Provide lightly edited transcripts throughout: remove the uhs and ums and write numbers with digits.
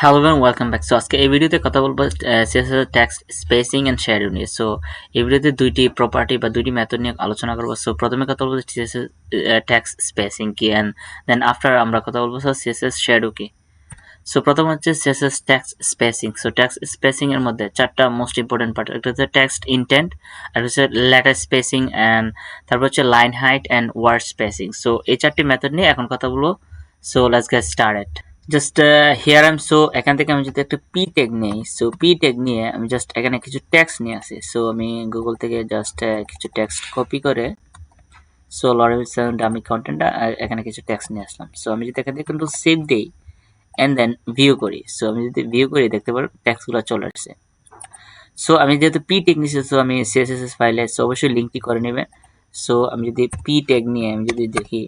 Hello everyone, welcome back. So আজকে এই ভিডিওতে কথা বলবো CSS text spacing and shadow নিয়ে। সো এই ভিডিওতে দুইটি প্রপার্টি বা দুইটি মেথড নিয়ে আলোচনা করবো। সো প্রথমে কথা বলবো CSS টেক্সট স্পেসিং কি, এন্ড দেন আফটার আমরা কথা বলবো CSS শ্যাডো কি। সো প্রথম হচ্ছে CSS text spacing. So text spacing এর মধ্যে চারটা মোস্ট ইম্পর্টেন্ট পার্ট। একটা হচ্ছে টেক্সট ইনটেন্ট, আর হচ্ছে লেটার স্পেসিং, এন্ড তারপর হচ্ছে line height and word spacing. So এই চারটি মেথড নিয়ে এখন কথা বলবো। So let's get started. Just here I am. So এখান থেকে আমি যদি একটা পি ট্যাগ নিই, সো পি ট্যাগ নিয়ে আমি জাস্ট এখানে কিছু টেক্সট নিয়ে আসি। সো আমি গুগল থেকে জাস্ট কিছু টেক্সট কপি করে, সো লরেল সাউন্ড আমি কন্টেন্টটা এখানে কিছু টেক্সট নিয়ে আসলাম। সো আমি যদি এখান থেকে কিন্তু সেভ দিই এন্ড দেন ভিউ করি, সো আমি যদি ভিউ করি দেখতে পারো টেক্সটগুলো চলে আসছে। সো আমি যেহেতু পি ট্যাগ নিয়েছি, সো আমি সিএসএস ফাইলে, সো অবশ্যই লিঙ্কটি করে নেবেন। সো আমি যদি পি ট্যাগ নিয়ে আমি যদি দেখি,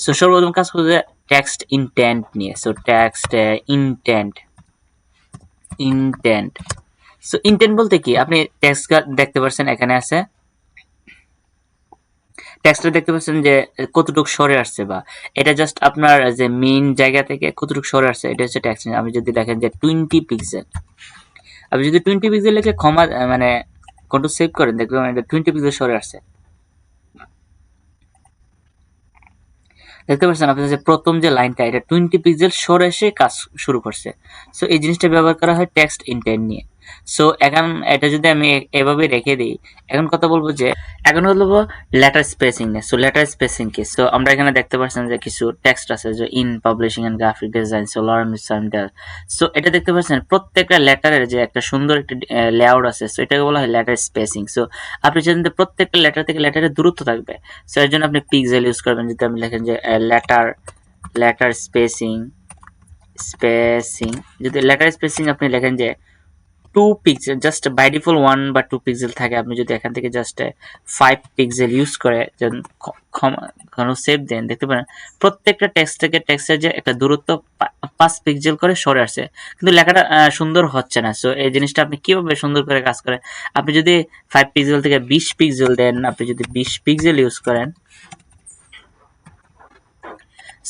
সো সর্বপ্রথম কাজ করতে টেক্সট ইনটেন্ট নিয়ে। So text intent intent so intent বলতে কি, আপনি টেক্সট দেখতে পাচ্ছেন এখানে আছে, টেক্সটটা দেখতে পাচ্ছেন যে কতটুকু সরে আসছে, বা এটা জাস্ট আপনার যে মেইন জায়গা থেকে কতটুকু সরে আসছে, এটা হচ্ছে টেক্সট। আমি যদি দেখেন যে 20 পিক্সেল, আপনি যদি 20 পিক্সেল লিখে ক্ষমা মানে কন্ট্রোল সেভ করেন, দেখবেন এটা 20 পিক্সেল সরে আসছে। দেখতে পাচ্ছেন আপনার যে প্রথম যে লাইনটা, এটা 20 পিক্সেল সরে এসে কাজ শুরু করছে। সো এই জিনিসটা ব্যবহার করা হয় টেক্সট ইনটেন্ট নিয়ে। সো এখন এটা যদি আমি এভাবে রেখে দিই, এখন বলবো লেটার স্পেসিং নিয়ে। সো লেটার স্পেসিং কি, সো আমরা এখানে দেখতে পাচ্ছেন যে কিছু টেক্সট আছে যে in publishing and graphic design, so lorem সামডাল। সো এটা দেখতে পাচ্ছেন প্রত্যেকটা লেটারের যে একটা সুন্দর একটা লেআউট আছে, সো এটাকে বলা হয় লেটার স্পেসিং। সো আপনি জানেন যে প্রত্যেকটা লেটার থেকে লেটারের দূরত্ব থাকবে, সো এর জন্য আপনি পিক্সেল ইউজ করবেন। যদি আপনি লেখেন যে লেটার লেটার স্পেসিং স্পেসিং যদি লেটার স্পেসিং আপনি লেখেন যে 2 পিক্সেল, জাস্ট বাই ডিফল্ট 1 বা 2 পিক্সেল থাকে। আপনি যদি এখান থেকে জাস্ট 5 পিক্সেল ইউজ করে কোনো সেভ দেন, দেখতে পারেন প্রত্যেকটা টেক্সট থেকে টেক্সটের যে একটা দূরত্ব 5 পিক্সেল করে সরে আসছে, কিন্তু লেখাটা সুন্দর হচ্ছে না। সো এই জিনিসটা আপনি কিভাবে সুন্দর করে কাজ করে, আপনি যদি 5 পিক্সেল থেকে 20 পিক্সেল দেন, আপনি যদি 20 পিক্সেল ইউজ করেন,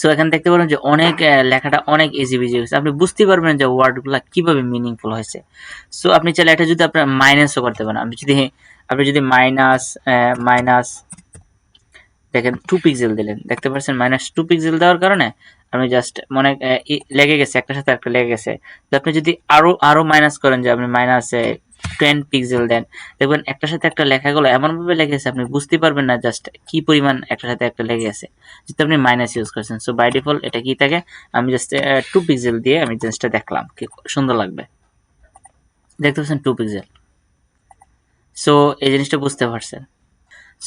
সো এখানে দেখতে পারেন যে অনেক লেখাটা অনেক ইজি বিজি হয়েছে। আপনি বুঝতে পারবেন যে ওয়ার্ডগুলো কিভাবে মিনিংফুল হয়েছে। সো আপনি চাইলে এটা যদি আপনার মাইনাসও করতে পারেন। আপনি যদি মাইনাস মাইনাস দেখেন 2 পিক্সেল দিলেন, দেখতে পাচ্ছেন মাইনাস 2 পিক্সেল দেওয়ার কারণে আমি জাস্ট মনে লেগে গেছে, একটার সাথে একটা লেগে গেছে। তো আপনি যদি আরো মাইনাস করেন, যে আপনি মাইনাস 10 পিক্সেল দেন, দেখবেন একটার সাথে একটা লেখাগুলো এমনভাবে লেগে গেছে আপনি বুঝতে পারবেন না জাস্ট কি পরিমাণ একটার সাথে একটা লেগে গেছে, যেহেতু আপনি মাইনাস ইউজ করছেন। সো বাই ডিফল্ট এটা কি থাকে, আমি জাস্ট 2 পিক্সেল দিয়ে আমি জিনিসটা দেখলাম কি সুন্দর লাগবে, দেখতে পাচ্ছেন 2 পিক্সেল। সো এই জিনিসটা বুঝতে পারছেন।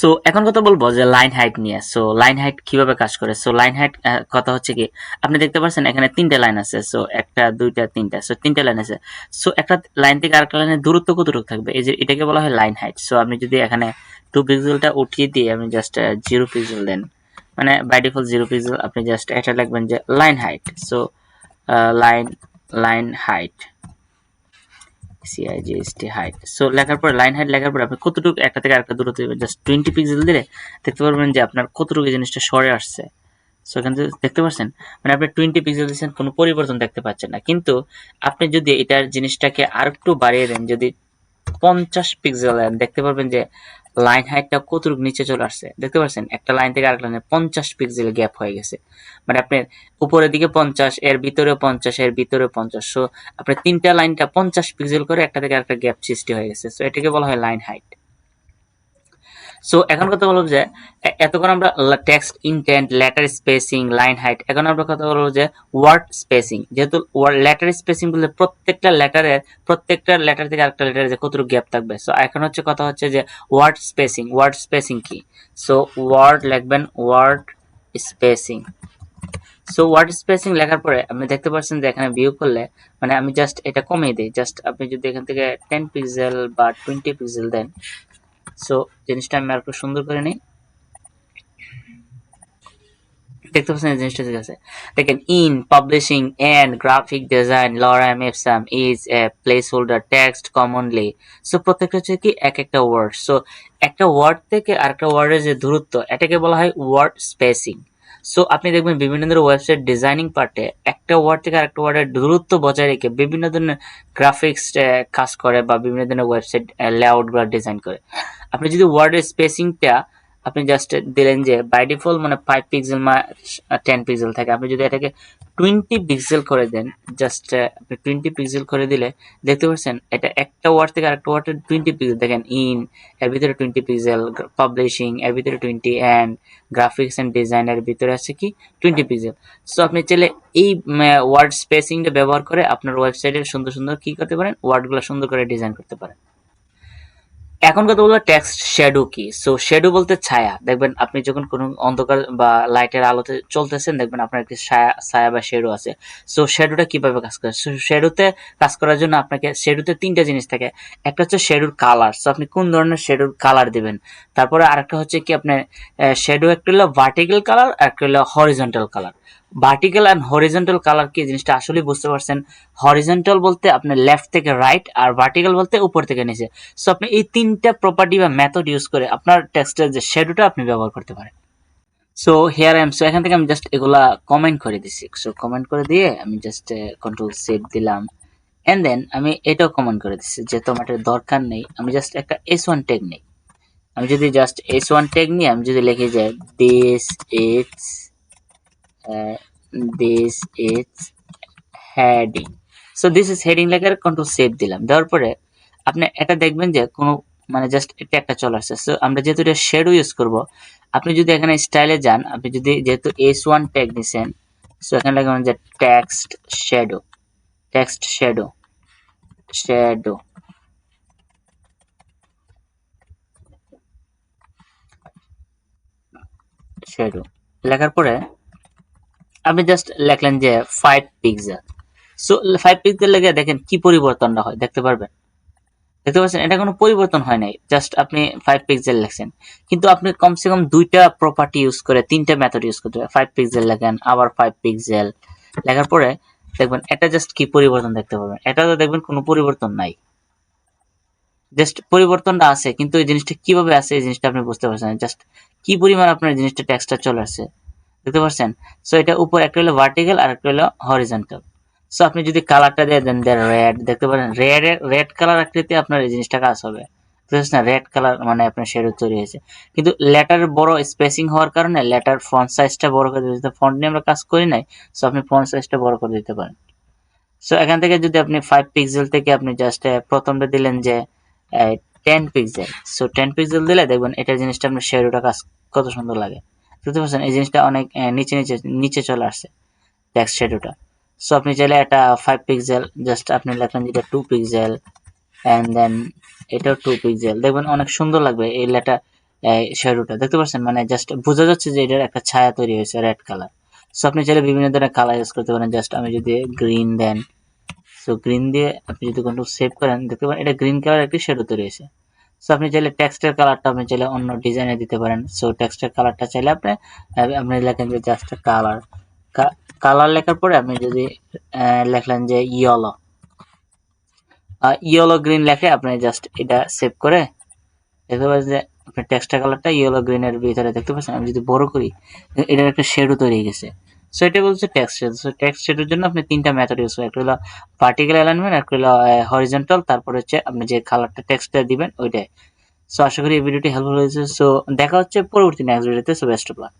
সো এখন কথা বলবো যে লাইন হাইট নিয়ে। সো লাইন হাইট কিভাবে কাজ করে। সো লাইন হাইট কথা হচ্ছে কি, আপনি দেখতে পাচ্ছেন এখানে 3টে লাইন আছে। সো একটা দুইটা তিনটা, সো 3টে লাইন আছে। সো একটা লাইন থেকে আরেকটা লাইনের দূরত্ব কতটুকু থাকবে, এই যে এটাকে বলা হয় লাইন হাইট। সো আপনি যদি এখানে 2 পিক্সেলটা উঠিয়ে দিয়ে আমি জাস্ট 0 পিক্সেল দেন, মানে বাই ডিফল্ট 0 পিক্সেল, আপনি জাস্ট এটা লিখবেন যে line height. So line line height CIGST height. So লেখার পর লাইন হাইট লেখার পর আপনি কতটুকু একটা থেকে আরেকটা দূরত্ব দিবেন, জাস্ট 20 পিক্সেল দিলে দেখতে পারবেন যে আপনার কতটুকু জিনিসটা সরে আসছে। সো এখান থেকে দেখতে পাচ্ছেন মানে আপনি 20 পিক্সেল দিচ্ছেন, কোনো পরিবর্তন দেখতে পাচ্ছেন না। কিন্তু আপনি যদি এটার জিনিসটাকে আরেকটু বাড়িয়ে দেন, যদি 50 পিক্সেল দেন, দেখতে পারবেন যে লাইন হাইটটা কতটুকু নিচে চলে আসছে। দেখতে পাচ্ছেন একটা লাইন থেকে আরেকটা লাইনে 50 পিক্সেল গ্যাপ হয়ে গেছে, মানে আপনার উপরের দিকে 50, এর ভিতরে 50, এর ভিতরে 50। সো আপনার তিনটা লাইনটা 50 পিক্সেল করে একটা থেকে আরেকটা গ্যাপ সৃষ্টি হয়ে গেছে। সো এটাকে বলা হয় লাইন হাইট। সো এখন কথা বলবো যে এতক্ষণ আমরা text intent, letter spacing, line height, এখন আমরা কথা বলবো যে ওয়ার্ড স্পেসিং। যেহেতু লেটার স্পেসিং বলতে প্রত্যেকটা লেটার থেকে আরেকটা লেটারে যে কতটুকু গ্যাপ থাকবে। সো এখন হচ্ছে কথা হচ্ছে যে ওয়ার্ড স্পেসিং। ওয়ার্ড স্পেসিং কি, সো ওয়ার্ড লিখবেন word spacing. So word spacing লেখার পরে আপনি দেখতে পাচ্ছেন যে এখানে ভিউ করলে, মানে আমি জাস্ট এটা কমিয়ে দিই, জাস্ট আপনি যদি এখান থেকে 10 পিক্সেল বা 20 পিক্সেল দেন, সো জিনিসটা আমি আরেকটু সুন্দর করে নিই, দেখতে পাচ্ছেন এই জিনিসটা ঠিক আছে। দেখেন in publishing and graphic design lorem ipsum is a place holder text commonly. So প্রত্যেকটা হচ্ছে কি এক একটা ওয়ার্ড। সো একটা ওয়ার্ড থেকে আরেকটা ওয়ার্ডের যে দূরত্ব, এটাকে বলা হয় ওয়ার্ড স্পেসিং। সো আপনি দেখবেন বিভিন্ন ধরনের ওয়েবসাইট ডিজাইনিং পার্টে একটা ওয়ার্ড থেকে আরেকটা ওয়ার্ডের দূরত্ব বজায় রেখে বিভিন্ন ধরনের গ্রাফিক্স কাজ করে বা বিভিন্ন ধরনের ওয়েবসাইট লেআউটগুলো ডিজাইন করে। আপনি যদি ওয়ার্ডের স্পেসিংটা আপনি জাস্ট দিলেন যে বাই ডিফল্ট মানে 5 পিক্সেল 10 পিক্সেল থাকে, আপনি যদি এটাকে 20 পিক্সেল করে দেন, জাস্ট আপনি 20 পিক্সেল করে দিলে দেখতে পাচ্ছেন এটা একটা ওয়ার্ড থেকে আরেকটা ওয়ার্ডের 20 পিক্সেল দেখেন, ইন এর ভিতরে 20 পিক্সেল, পাবলিশিং এর ভিতরে 20, এন্ড গ্রাফিক্স এন্ড ডিজাইনের ভিতরে আছে কি 20 পিক্সেল। সো আপনি চাইলে এই ওয়ার্ড স্পেসিংটা ব্যবহার করে আপনার ওয়েবসাইটের সুন্দর সুন্দর কি করতে পারেন, ওয়ার্ডগুলো সুন্দর করে ডিজাইন করতে পারেন। এখন কথা বলবো টেক্সট শ্যাডো কি। সো শ্যাডো বলতে ছায়া। দেখবেন আপনি যখন কোনো অন্ধকার বা লাইটের আলোতে চলতেছেন, দেখবেন আপনার একটি ছায়া বা শ্যাডো আছে। সো শ্যাডোটা কিভাবে কাজ করে? সো শ্যাডোতে কাজ করার জন্য আপনাকে শ্যাডোতে তিনটা জিনিস থাকে। একটা হচ্ছে শ্যাডোর কালার, সো আপনি কোন ধরনের শ্যাডোর কালার দিবেন। তারপরে আরেকটা হচ্ছে কি আপনার শ্যাডো একটা হলো ভার্টিক্যাল কালার, একটা হলো horizontal colour. Vertical and horizontal colour কি জিনিসটা আসলে বুঝতে পারছেন? হরিজন্টাল বলতে আপনার লেফট থেকে রাইট, আর ভার্টিক্যাল বলতে উপর থেকে নিচে। সো আপনি এই তিনটা প্রপার্টি বা মেথড ইউজ করে আপনার টেক্সটের যে শ্যাডোটা আপনি ব্যবহার করতে পারেন। So here I am, so এখান থেকে আমি জাস্ট এগুলা কমেন্ট করে দিছি। সো কমেন্ট করে দিয়ে আমি জাস্ট কন্ট্রোল সেভ দিলাম, এন্ড দেন আমি এটাও কমেন্ট করে দিচ্ছি যে তোমার দরকার নেই। আমি জাস্ট একটা S1 ট্যাগ নেই। আমি যদি জাস্ট S1 ট্যাগ নিয়ে আমি যদি লিখে যাই this is this is heading. So this is heading লেখার কন্ট্রোল সেভ দিলাম, দেওয়ার পরে আপনি এটা দেখবেন যে কোনো মানে জাস্ট এটা একটা চলে আসছে। সো আমরা যেহেতু এটা শ্যাডো ইউজ করব, আপনি যদি এখানে স্টাইলে যান, আপনি যদি যেহেতু S1 ট্যাগ নিছেন, সো এখানে লিখবেন যে text shadow, text shadow, shadow, shadow লেখার পরে আপনি জাস্ট লিখলেন যে 5 পিক্সেল। সো 5 পিক্সেল লেগে দেখেন কি পরিবর্তনটা হয় দেখতে পারবেন। দেখতে পাচ্ছেন এটা কোনো পরিবর্তন হয় নাই, জাস্ট আপনি 5 পিক্সেল লিখছেন। কিন্তু আপনি কমসে কম দুইটা প্রপার্টি ইউজ করে তিনটা মেথড ইউজ করতে হবে। 5 পিক্সেল লেখেন, আবার 5 পিক্সেল লেখার পরে দেখবেন এটা জাস্ট কি পরিবর্তন দেখতে পাবেন। এটা তো দেখবেন কোনো পরিবর্তন নাই, জাস্ট পরিবর্তনটা আছে, কিন্তু এই জিনিসটা কিভাবে আছে এই জিনিসটা আপনি বুঝতে পারছেন। জাস্ট কি পরিমাণ আপনার জিনিসটা টেক্সটটা চলে আসছে দেখতে পাচ্ছেন। সো এটা উপর একটা হলো ভার্টিক্যাল আর একটা হলো হরিজন্টাল। সো আপনি যদি কালারটা দিয়ে দেন রেড, দেখতে পারেন রেড কালার আকৃতি আপনার এই জিনিসটা কাজ হবে। বুঝছেন না? রেড কালার মানে আপনার শেডো তৈরি হয়েছে। কিন্তু লেটারের বড় স্পেসিং হওয়ার কারণে লেটার ফন্ট সাইজটা বড় করে দিতে, ফন্ট নিয়ে আমরা কাজ করি নাই। সো আপনি ফন্ট সাইজটা বড় করে দিতে পারেন। সো এখান থেকে যদি আপনি 5 পিক্সেল থেকে আপনি জাস্ট প্রথমটা দিলেন যে 10 পিক্সেল। সো 10 পিক্সেল দিলে দেখবেন এটা জিনিসটা আপনার শেডোটা কাজ কত সুন্দর লাগে। বুঝতে পারছেন? এই জিনিসটা অনেক নিচে নিচে নিচে চলে আসছে টেক্সট শ্যাডোটা। সো আপনি চাইলে এটা 5 পিক্সেল জাস্ট আপনি লেখেন যেটা 2 পিক্সেল, এন্ড দেন এটাও 2 পিক্সেল, দেখবেন অনেক সুন্দর লাগবে এই লেটা শ্যাডোটা। দেখতে পাচ্ছেন? মানে জাস্ট বোঝা যাচ্ছে যে এটার একটা ছায়া তৈরি হয়েছে রেড কালার। সো আপনি চাইলে বিভিন্ন ধরনের কালার ইউজ করতে পারেন। জাস্ট আমি যদি গ্রিন দেন, সো গ্রিন দিয়ে আপনি যদি কন্ট্রোল সেভ করেন দেখতে পারেন এটা গ্রিন কালার একটি শ্যাডো তৈরি হয়েছে। সো আপনি চাইলে টেক্সটের কালারটা আপনি চাইলে অন্য ডিজাইনে দিতে পারেন। সো টেক্সটের কালারটা চাইলে আপনি আপনি লেখেন যে জাস্ট কালার, কালার লেখার পরে আপনি যদি লেখলেন যে ইয়েলো, ইয়েলো গ্রিন লেখে আপনি জাস্ট এটা সেভ করে দেখতে পাচ্ছেন যে আপনার টেক্সটের কালারটা ইয়েলো গ্রিনের ভিতরে দেখতে পাচ্ছেন। আমি যদি বড় করি এটার একটা শেডও তৈরি হয়ে গেছে। সো এটা বলছে টেক্সট শেড। সো টেক্সট শেডের জন্য আপনি তিনটা মেথড ইউজ করেন, একটা হলো ভার্টিক্যাল অ্যালাইনমেন্ট, একটা হলো হরিজন্টাল, তারপর হচ্ছে আপনি যে কালারটা টেক্সটটা দিবেন ওইটাই। সো আশা করি এই ভিডিওটি হেল্পফুল হয়েছে। সো দেখা হচ্ছে পরবর্তী নেক্সট ভিডিওতে। So best of luck.